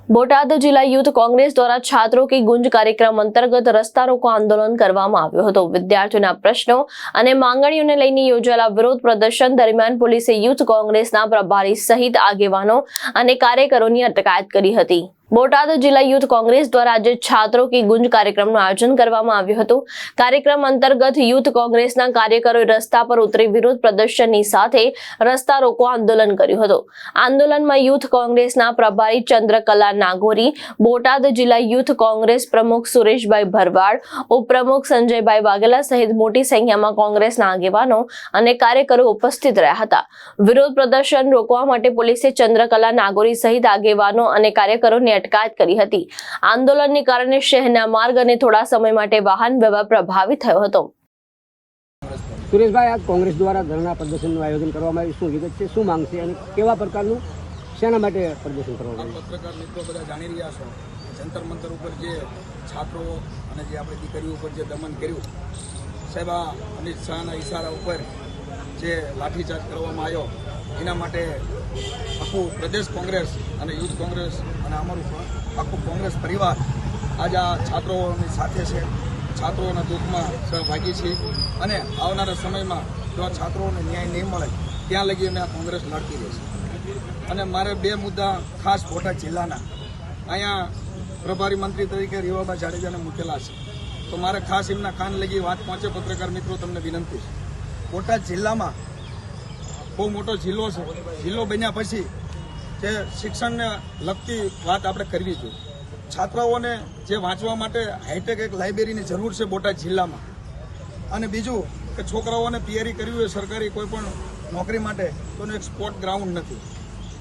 बोटाद जिला यूथ कांग्रेस द्वारा छात्रों की गुंज कार्यक्रम अंतर्गत रस्ता रोको आंदोलन करवामां આવ્યું હતું। विद्यार्थीओना प्रश्नों અને માંગણીઓને લઈને યોજાયેલા વિરોધ પ્રદર્શન દરમિયાન પોલીસે यूथ कांग्रेसના પ્રભારી સહિત આગેવાનો અને કાર્યકરોની અટકાયત કરી હતી। बोटाद जिला यूथ कांग्रेस द्वारा आज छात्रों की गुंज कार्यक्रम आयोजन करवामां આવ્યું હતું। कार्यक्रम अंतर्गत यूथ कांग्रेसना कार्यकरोए रस्ता पर उतरी विरोध प्रदर्शननी साथे रस्ता रोको आंदोलन कर्યું હતું। आंदोलનમાં यूथ कांग्रेसना प्रभारी चंद्रकला नागोरी, बोटाद जिला यूथ कांग्रेस प्रमुख सुरेशभाई भरवाड, उपप्रमुख संजयभाई वाघेला सहित मोटी संख्याમાં कांग्रेसना આગેવાનો અને કાર્યકરો ઉપસ્થિત રહ્યા હતા। વિરોધ પ્રદર્શન રોકવા માટે પોલીસે ચંદ્રકલા નાગોરી સહિત આગેવાનો અને કાર્યકરોને અટકાયત કરી હતી। આંદોલનને કારણે શહેરના માર્ગ અને થોડા સમય માટે વાહન વ્યવહાર પ્રભાવિત થયો હતો। સુરેશભાઈ, આ કોંગ્રેસ દ્વારા ધરણા પ્રદર્શનનું આયોજન કરવામાં આવ્યું, શું વિગત છે, શું માંગ છે અને કેવા પ્રકારનું શેના માટે પ્રદર્શન કરવામાં આવ્યું? પત્રકાર મિત્રો બધા જાણી રહ્યા છો, જંતર મંતર ઉપર જે છાત્રો અને જે આપણી દીકરીઓ ઉપર જે દમન કર્યું, સાહેબ આ અમિત શાહના ઇશારા ઉપર જે લાઠીચાર્જ કરવામાં આવ્યો, એના માટે આખું પ્રદેશ કોંગ્રેસ અને યુથ કોંગ્રેસ અને અમારું આખું કોંગ્રેસ પરિવાર આજે આ છાત્રોની સાથે છે। છાત્રોના દુઃખમાં સહભાગી છીએ અને આવનારા સમયમાં જો આ છાત્રોને ન્યાય નહીં મળે ત્યાં લગી અમે આ કોંગ્રેસ લડતી રહેશે। અને મારે બે મુદ્દા ખાસ બોટાદ જિલ્લાના અહીંયા પ્રભારી મંત્રી તરીકે રીવાબા જાડેજાને મૂકેલા છે, તો મારે ખાસ એમના કાન લગી વાત પહોંચે। પત્રકાર મિત્રો તમને વિનંતી છે, બોટાદ જિલ્લામાં બહુ મોટો જિલ્લો છે, જિલ્લો બન્યા પછી જે શિક્ષણને લગતી વાત આપણે કરવી જોઈએ। છાત્રાઓને જે વાંચવા માટે હાઈટેક એક લાઇબ્રેરીની જરૂર છે બોટાદ જિલ્લામાં, અને બીજું કે છોકરાઓને તૈયારી કરવી હોય સરકારી કોઈ પણ નોકરી માટે તો એક સ્પોર્ટ ગ્રાઉન્ડ નથી।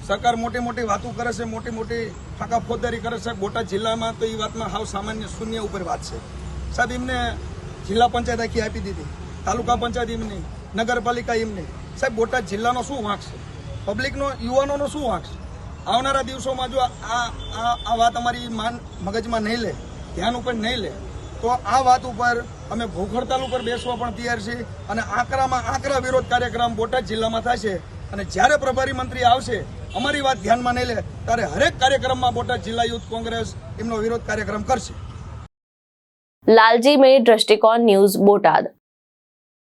સરકાર મોટી મોટી વાતો કરે છે, મોટી મોટી ફાંકા ફોજદારી કરે છે, બોટાદ જિલ્લામાં તો એ વાતમાં હાવ સામાન્ય શૂન્ય ઉપર વાત છે। સાહેબ એમને જિલ્લા પંચાયત આખી આપી દીધી, તાલુકા પંચાયત એમની, નગરપાલિકા એમની। સાહેબ બોટાદ જિલ્લાનો શું વાંક છે, પબ્લિકનો યુવાનોનો શું વાંક છે? આવનારા દિવસોમાં જો આ વાત અમારી મગજમાં નહીં લે, ધ્યાન ઉપર નહીં લે, તો આ વાત ઉપર અમે ભૂખ હડતાલ ઉપર બેસવા પણ તૈયાર છીએ અને આકરામાં આકરા વિરોધ કાર્યક્રમ બોટાદ જિલ્લામાં થશે। અને જ્યારે પ્રભારી મંત્રી આવશે, અમારી વાત ધ્યાનમાં નહીં લે, ત્યારે હરેક કાર્યક્રમમાં બોટાદ જિલ્લા યુથ કોંગ્રેસ એમનો વિરોધ કાર્યક્રમ કરશે। लालजी में दृष्टिकोण न्यूज बोटाद।